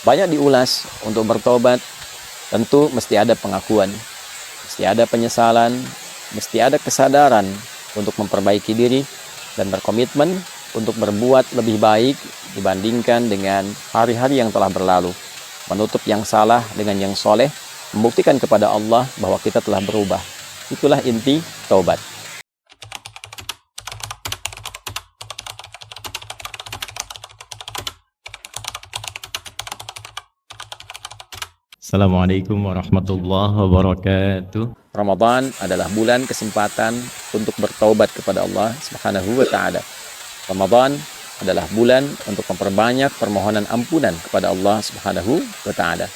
Banyak diulas untuk bertobat, tentu mesti ada pengakuan, mesti ada penyesalan, mesti ada kesadaran untuk memperbaiki diri dan berkomitmen untuk berbuat lebih baik dibandingkan dengan hari-hari yang telah berlalu. Menutup yang salah dengan yang soleh, membuktikan kepada Allah bahwa kita telah berubah. Itulah inti taubat. Assalamualaikum warahmatullahi wabarakatuh. Ramadan adalah bulan kesempatan untuk bertaubat kepada Allah Subhanahu wa taala. Ramadan adalah bulan untuk memperbanyak permohonan ampunan kepada Allah Subhanahu wa taala.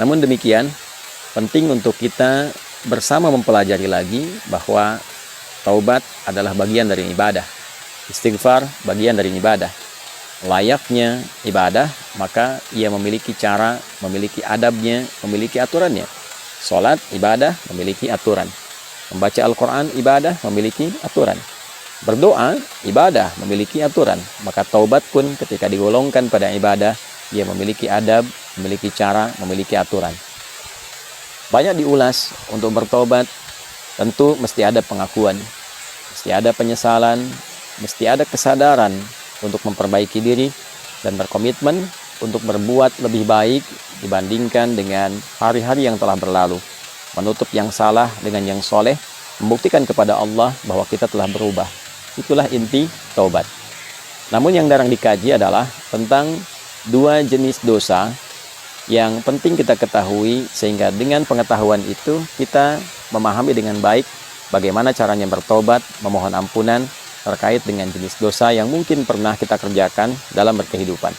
Namun demikian, penting untuk kita bersama mempelajari lagi bahwa taubat adalah bagian dari ibadah. Istighfar bagian dari ibadah. Layaknya ibadah, maka ia memiliki cara, memiliki adabnya, memiliki aturannya. Salat ibadah memiliki aturan. Membaca Al-Quran ibadah memiliki aturan. Berdoa ibadah memiliki aturan. Maka taubat pun ketika digolongkan pada ibadah, ia memiliki adab, memiliki cara, memiliki aturan. Banyak diulas untuk bertobat, tentu mesti ada pengakuan, mesti ada penyesalan, mesti ada kesadaran untuk memperbaiki diri dan berkomitmen untuk berbuat lebih baik dibandingkan dengan hari-hari yang telah berlalu. Menutup yang salah dengan yang soleh, membuktikan kepada Allah bahwa kita telah berubah. Itulah inti taubat. Namun yang jarang dikaji adalah tentang dua jenis dosa yang penting kita ketahui, sehingga dengan pengetahuan itu kita memahami dengan baik bagaimana caranya bertobat, memohon ampunan terkait dengan jenis dosa yang mungkin pernah kita kerjakan dalam berkehidupan.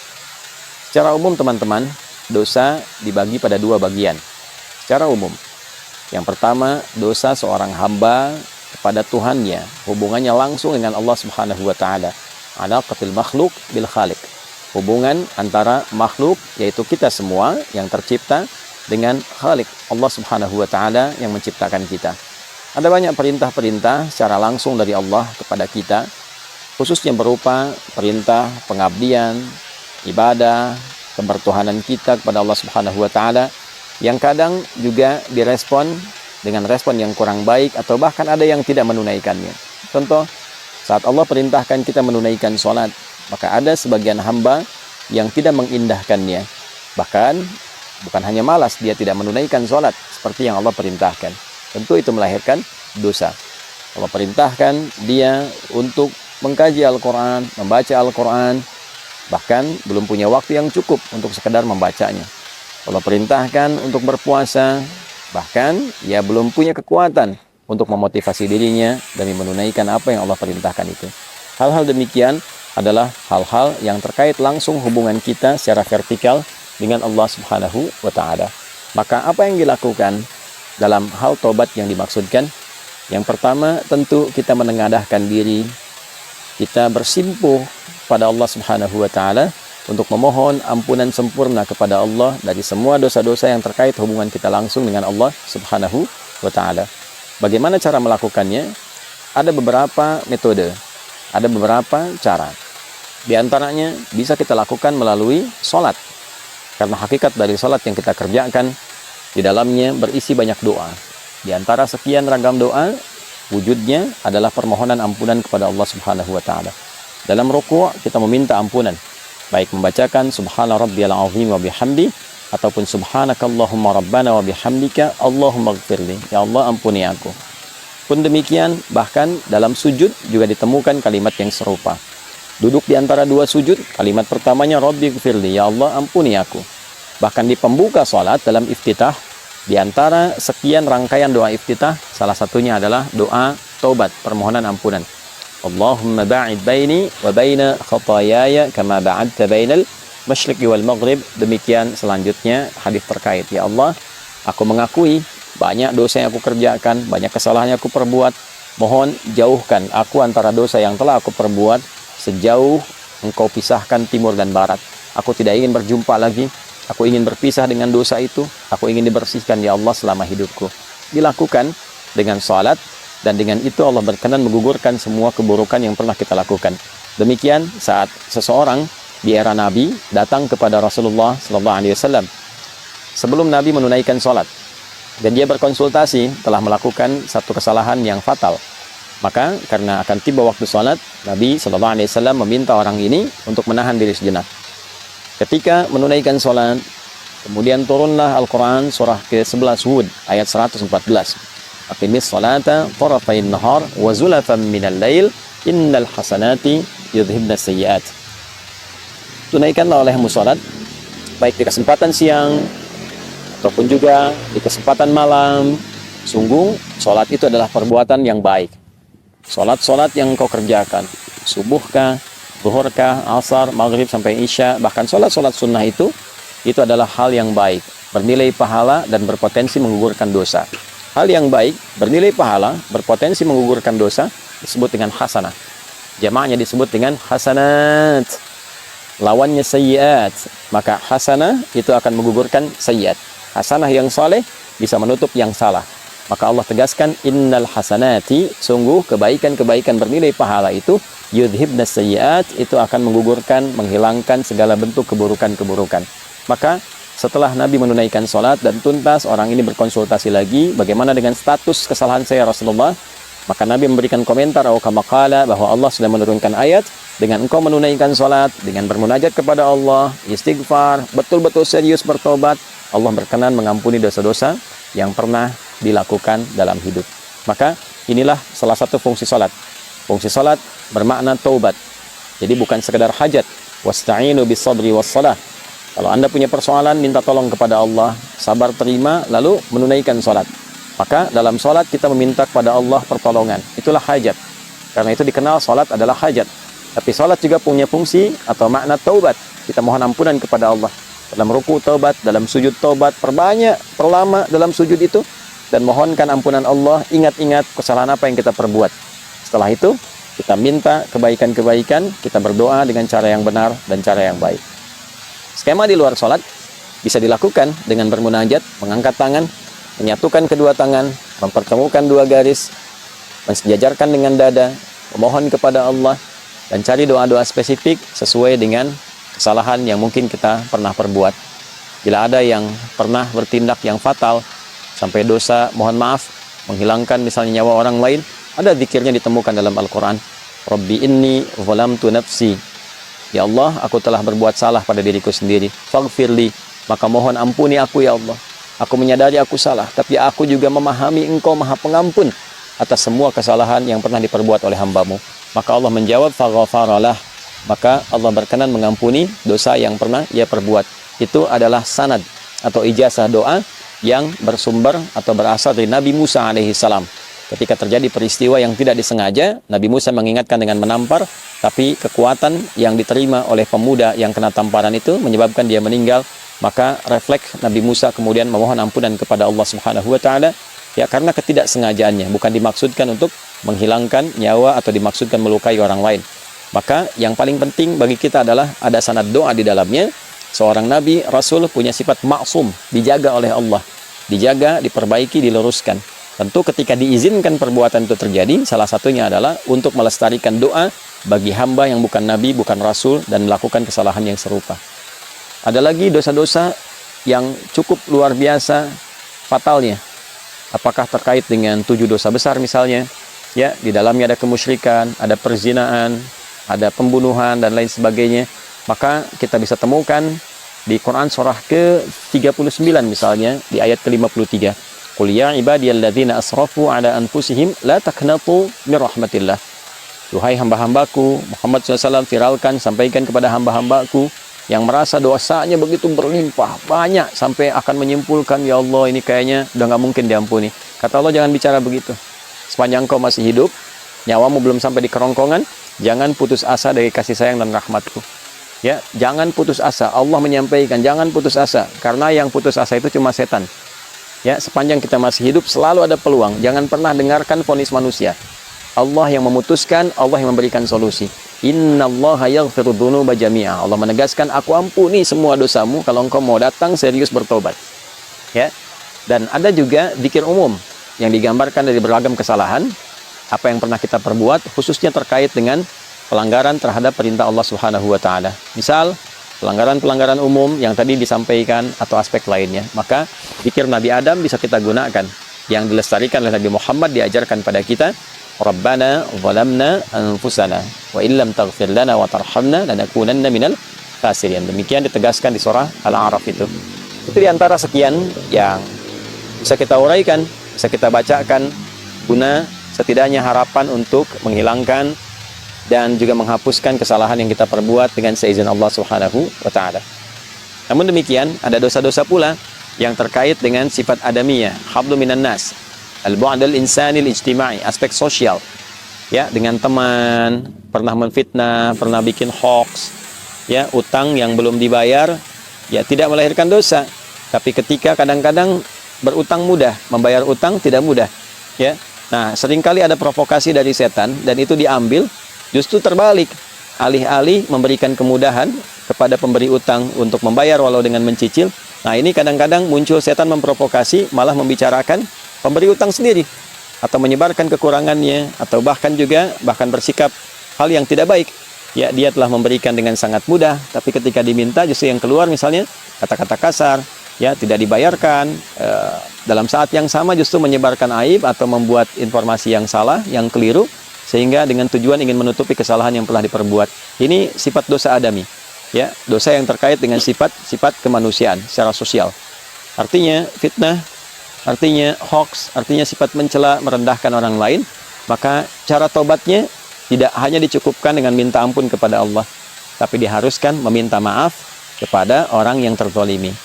Secara umum teman-teman, dosa dibagi pada dua bagian. Secara umum, yang pertama, dosa seorang hamba kepada Tuhannya, hubungannya langsung dengan Allah Subhanahu wa taala. Alaqatul makhluk bil khaliq. Hubungan antara makhluk, yaitu kita semua yang tercipta, dengan Khalik, Allah Subhanahu wa taala yang menciptakan kita. Ada banyak perintah-perintah secara langsung dari Allah kepada kita, khususnya berupa perintah pengabdian, ibadah, kebertuhanan kita kepada Allah Subhanahu wa taala, yang kadang juga direspon dengan respon yang kurang baik atau bahkan ada yang tidak menunaikannya. Contoh, saat Allah perintahkan kita menunaikan sholat, maka ada sebagian hamba yang tidak mengindahkannya. Bahkan bukan hanya malas, dia tidak menunaikan sholat seperti yang Allah perintahkan. Tentu itu melahirkan dosa. Allah perintahkan dia untuk mengkaji Al-Quran, membaca Al-Quran, bahkan belum punya waktu yang cukup untuk sekedar membacanya. Allah perintahkan untuk berpuasa, bahkan ia belum punya kekuatan untuk memotivasi dirinya demi menunaikan apa yang Allah perintahkan itu. Hal-hal demikian adalah hal-hal yang terkait langsung hubungan kita secara vertikal dengan Allah Subhanahu wa taala. Maka apa yang dilakukan dalam hal tobat yang dimaksudkan? Yang pertama, tentu kita menengadahkan diri, kita bersimpuh pada Allah Subhanahu wa taala untuk memohon ampunan sempurna kepada Allah dari semua dosa-dosa yang terkait hubungan kita langsung dengan Allah Subhanahu wa taala. Bagaimana cara melakukannya? Ada beberapa metode, ada beberapa cara. Di antaranya bisa kita lakukan melalui sholat. Karena hakikat dari sholat yang kita kerjakan, di dalamnya berisi banyak doa. Di antara sekian ragam doa, wujudnya adalah permohonan ampunan kepada Allah Subhanahu wa taala. Dalam ruku' kita meminta ampunan, baik membacakan subhana rabbiyal azim wa bihamdi ataupun subhanakallahumma rabbana wa bihamdika Allahumma ighfirli. Ya Allah, ampuni aku. Pun demikian, bahkan dalam sujud juga ditemukan kalimat yang serupa. Duduk di antara dua sujud, kalimat pertamanya Rabbi ighfirli, ya Allah, ampuni aku. Bahkan di pembuka salat dalam iftitah, di antara sekian rangkaian doa iftitah, salah satunya adalah doa taubat, permohonan ampunan. Allahumma ba'id baini wa baina khatayaya kama ba'adta bainal masyriqi wal maghrib. Demikian selanjutnya hadis terkait. Ya Allah, aku mengakui banyak dosa yang aku kerjakan, banyak kesalahan yang aku perbuat. Mohon jauhkan aku antara dosa yang telah aku perbuat sejauh Engkau pisahkan timur dan barat. Aku tidak ingin berjumpa lagi. Aku ingin berpisah dengan dosa itu. Aku ingin dibersihkan ya Allah selama hidupku. Dilakukan dengan salat, dan dengan itu Allah berkenan menggugurkan semua keburukan yang pernah kita lakukan. Demikian saat seseorang di era Nabi datang kepada Rasulullah sallallahu alaihi wasallam sebelum Nabi menunaikan sholat, dan dia berkonsultasi telah melakukan satu kesalahan yang fatal. Maka karena akan tiba waktu sholat, Nabi sallallahu alaihi wasallam meminta orang ini untuk menahan diri sejenak. Ketika menunaikan sholat, kemudian turunlah Al-Quran surah ke-11 Hud ayat 114. Aqimis sholata tarafain nahar wa zulafan minal lail innal hasanati yudhibna sayyiat. Tunaikanlah olehmu sholat, baik di kesempatan siang ataupun juga di kesempatan malam. Sungguh sholat itu adalah perbuatan yang baik. Sholat-sholat yang kau kerjakan, subuhkah, zuhurkah, asar, maghrib sampai isya, bahkan sholat-sholat sunnah itu adalah hal yang baik, bernilai pahala dan berpotensi menggugurkan dosa. Hal yang baik, bernilai pahala, berpotensi menggugurkan dosa, disebut dengan hasanah. Jamaknya disebut dengan hasanat. Lawannya sayyiat. Maka hasanah itu akan menggugurkan sayyiat. Hasanah yang soleh bisa menutup yang salah. Maka Allah tegaskan, innal hasanati, sungguh kebaikan-kebaikan bernilai pahala itu yudhibna sayyiat, itu akan menggugurkan, menghilangkan segala bentuk keburukan-keburukan. Maka setelah Nabi menunaikan sholat dan tuntas, orang ini berkonsultasi lagi, bagaimana dengan status kesalahan saya Rasulullah? Maka Nabi memberikan komentar kama qala, bahwa Allah sudah menurunkan ayat, dengan engkau menunaikan sholat, dengan bermunajat kepada Allah, istighfar, betul-betul serius bertobat, Allah berkenan mengampuni dosa-dosa yang pernah dilakukan dalam hidup. Maka inilah salah satu fungsi sholat. Fungsi sholat bermakna taubat. Jadi bukan sekedar hajat. Wasta'inu bis sabri was salah. Kalau Anda punya persoalan, minta tolong kepada Allah, sabar terima, lalu menunaikan sholat. Maka dalam sholat kita meminta kepada Allah pertolongan. Itulah hajat. Karena itu dikenal sholat adalah hajat. Tapi sholat juga punya fungsi atau makna taubat. Kita mohon ampunan kepada Allah. Dalam ruku taubat, dalam sujud taubat, perlama dalam sujud itu, dan mohonkan ampunan Allah, ingat-ingat kesalahan apa yang kita perbuat. Setelah itu, kita minta kebaikan-kebaikan, kita berdoa dengan cara yang benar dan cara yang baik. Skema di luar sholat bisa dilakukan dengan bermunajat, mengangkat tangan, menyatukan kedua tangan, mempertemukan dua garis, mensejajarkan dengan dada, memohon kepada Allah, dan cari doa-doa spesifik sesuai dengan kesalahan yang mungkin kita pernah perbuat. Bila ada yang pernah bertindak yang fatal, sampai dosa, mohon maaf, menghilangkan misalnya nyawa orang lain, ada zikirnya ditemukan dalam Al-Quran. Rabbi inni zalamtu nafsi. Ya Allah, aku telah berbuat salah pada diriku sendiri. Faghfirli, maka mohon ampuni aku ya Allah. Aku menyadari aku salah, tapi aku juga memahami Engkau Maha Pengampun atas semua kesalahan yang pernah diperbuat oleh hambamu. Maka Allah menjawab, faghfaralah. Maka Allah berkenan mengampuni dosa yang pernah ia perbuat. Itu adalah sanad atau ijazah doa yang bersumber atau berasal dari Nabi Musa alaihissalam. Ketika terjadi peristiwa yang tidak disengaja, Nabi Musa mengingatkan dengan menampar, tapi kekuatan yang diterima oleh pemuda yang kena tamparan itu menyebabkan dia meninggal. Maka refleks Nabi Musa kemudian memohon ampunan kepada Allah Subhanahu wa taala, ya, karena ketidaksengajaannya, bukan dimaksudkan untuk menghilangkan nyawa atau dimaksudkan melukai orang lain. Maka yang paling penting bagi kita adalah ada sanad doa di dalamnya. Seorang nabi, rasul punya sifat maksum, dijaga oleh Allah, dijaga, diperbaiki, diluruskan. Tentu ketika diizinkan perbuatan itu terjadi, salah satunya adalah untuk melestarikan doa bagi hamba yang bukan nabi, bukan rasul, dan melakukan kesalahan yang serupa. Ada lagi dosa-dosa yang cukup luar biasa fatalnya. Apakah terkait dengan 7 dosa besar misalnya? Ya, di dalamnya ada kemusyrikan, ada perzinaan, ada pembunuhan dan lain sebagainya. Maka kita bisa temukan di Quran surah ke-39 misalnya di ayat ke-53. Qul ya ibadiyalladzina asrafu ala anfusihim la taqnatu min rahmatillah. Duhai hamba-hambaku, Muhammad SAW viralkan, sampaikan kepada hamba-hambaku yang merasa dosanya begitu berlimpah, banyak, sampai akan menyimpulkan, ya Allah ini kayaknya udah nggak mungkin diampuni. Kata Allah, jangan bicara begitu. Sepanjang kau masih hidup, nyawamu belum sampai di kerongkongan, jangan putus asa dari kasih sayang dan rahmatku. Ya, jangan putus asa. Allah menyampaikan, jangan putus asa, karena yang putus asa itu cuma setan. Ya, sepanjang kita masih hidup selalu ada peluang. Jangan pernah dengarkan vonis manusia. Allah yang memutuskan, Allah yang memberikan solusi. Innallaha yaghfiru dzunuba jami'a. Allah menegaskan, aku ampuni semua dosamu kalau engkau mau datang serius bertobat. Ya. Dan ada juga zikir umum yang digambarkan dari beragam kesalahan, apa yang pernah kita perbuat, khususnya terkait dengan pelanggaran terhadap perintah Allah Subhanahu wa taala. Misal, pelanggaran-pelanggaran umum yang tadi disampaikan atau aspek lainnya, maka zikir Nabi Adam bisa kita gunakan. Yang dilestarikan oleh Nabi Muhammad diajarkan pada kita, Rabbana zalamna anfusana wa illam taghfir lana wa tarhamna lanakunanna minal khasirin. Demikian ditegaskan di surah Al-A'raf itu. Itu diantara sekian yang bisa kita uraikan, bisa kita bacakan guna setidaknya harapan untuk menghilangkan dan juga menghapuskan kesalahan yang kita perbuat dengan seizin Allah Subhanahu wa taala. Namun demikian, ada dosa-dosa pula yang terkait dengan sifat adamiyah, hablu minan nas, al-bu'dal insanil ijtima'i, aspek sosial. Ya, dengan teman, pernah menfitnah, pernah bikin hoax, ya, utang yang belum dibayar, ya tidak melahirkan dosa. Tapi ketika kadang-kadang berutang mudah, membayar utang tidak mudah, ya. Nah, seringkali ada provokasi dari setan dan itu diambil, justru terbalik. Alih-alih memberikan kemudahan kepada pemberi utang untuk membayar walau dengan mencicil. Nah, ini kadang-kadang muncul setan memprovokasi, malah membicarakan pemberi utang sendiri atau menyebarkan kekurangannya atau bahkan bersikap hal yang tidak baik. Ya, dia telah memberikan dengan sangat mudah, tapi ketika diminta justru yang keluar misalnya kata-kata kasar, ya, tidak dibayarkan, dalam saat yang sama justru menyebarkan aib atau membuat informasi yang salah, yang keliru, sehingga dengan tujuan ingin menutupi kesalahan yang telah diperbuat. Ini sifat dosa adami, ya, dosa yang terkait dengan sifat kemanusiaan secara sosial. Artinya fitnah, artinya hoax, artinya sifat mencela, merendahkan orang lain. Maka cara tobatnya tidak hanya dicukupkan dengan minta ampun kepada Allah, tapi diharuskan meminta maaf kepada orang yang terzalimi.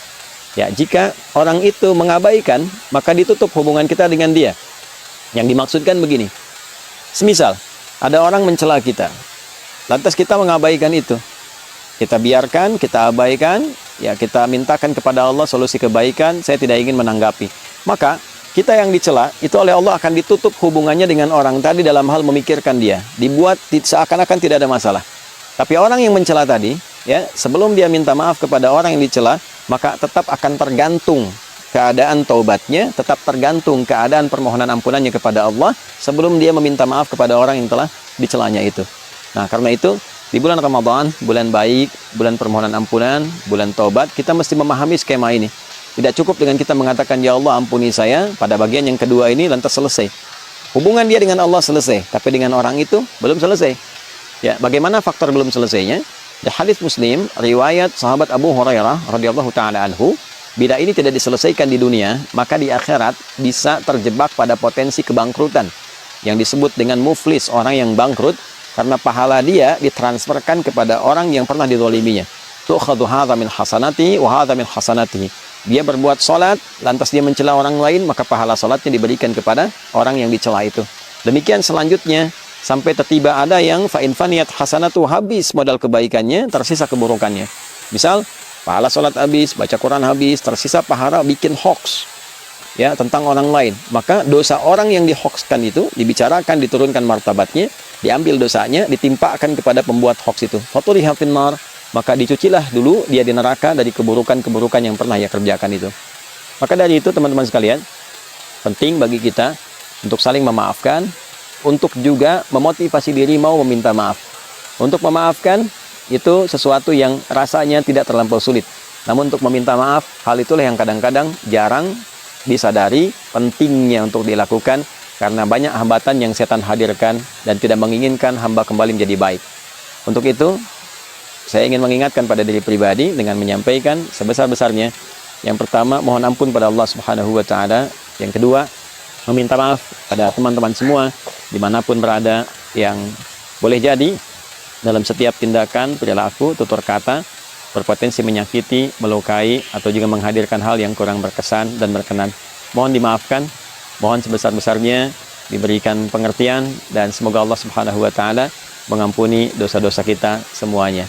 Ya, jika orang itu mengabaikan, maka ditutup hubungan kita dengan dia. Yang dimaksudkan begini. Semisal, ada orang mencela kita. Lantas kita mengabaikan itu. Kita biarkan, kita abaikan, ya kita mintakan kepada Allah solusi kebaikan, saya tidak ingin menanggapi. Maka, kita yang dicela, itu oleh Allah akan ditutup hubungannya dengan orang tadi dalam hal memikirkan dia. Dibuat seakan-akan tidak ada masalah. Tapi orang yang mencela tadi, ya, sebelum dia minta maaf kepada orang yang dicela, maka tetap akan tergantung keadaan taubatnya, tetap tergantung keadaan permohonan ampunannya kepada Allah sebelum dia meminta maaf kepada orang yang telah dicelanya itu. Nah, karena itu di bulan Ramadan, bulan baik, bulan permohonan ampunan, bulan taubat, kita mesti memahami skema ini. Tidak cukup dengan kita mengatakan, ya Allah ampuni saya, pada bagian yang kedua ini lantas selesai. Hubungan dia dengan Allah selesai, tapi dengan orang itu belum selesai. Ya, bagaimana faktor belum selesainya? Di hadis Muslim, riwayat sahabat Abu Hurairah radhiyallahu taala anhu, bila ini tidak diselesaikan di dunia, maka di akhirat bisa terjebak pada potensi kebangkrutan yang disebut dengan muflis, orang yang bangkrut karena pahala dia ditransferkan kepada orang yang pernah dizaliminya. Tu'khadhu hadza min hasanati wa hadza min hasanatihi. Dia berbuat salat, lantas dia mencela orang lain, maka pahala salatnya diberikan kepada orang yang dicela itu. Demikian selanjutnya, sampai tertiba ada yang fa'in faniyat hasanatu, habis modal kebaikannya, tersisa keburukannya. Misal, pahala sholat habis, baca Quran habis, tersisa pahala bikin hoax, ya, tentang orang lain. Maka dosa orang yang dihoaxkan itu dibicarakan, diturunkan martabatnya, diambil dosanya, ditimpakan kepada pembuat hoax itu. Fatuliha finnar, maka dicucilah dulu dia di neraka dari keburukan-keburukan yang pernah ia kerjakan itu. Maka dari itu teman-teman sekalian, penting bagi kita untuk saling memaafkan, untuk juga memotivasi diri mau meminta maaf. Untuk memaafkan itu sesuatu yang rasanya tidak terlampau sulit. Namun untuk meminta maaf, hal itulah yang kadang-kadang jarang disadari pentingnya untuk dilakukan, karena banyak hambatan yang setan hadirkan dan tidak menginginkan hamba kembali menjadi baik. Untuk itu, saya ingin mengingatkan pada diri pribadi dengan menyampaikan sebesar-besarnya. Yang pertama, mohon ampun pada Allah Subhanahu wa taala. Yang kedua, meminta maaf pada teman-teman semua dimanapun berada yang boleh jadi dalam setiap tindakan, perilaku, tutur kata berpotensi menyakiti, melukai, atau juga menghadirkan hal yang kurang berkesan dan berkenan. Mohon dimaafkan, mohon sebesar-besarnya diberikan pengertian, dan semoga Allah Subhanahu wa taala mengampuni dosa-dosa kita semuanya.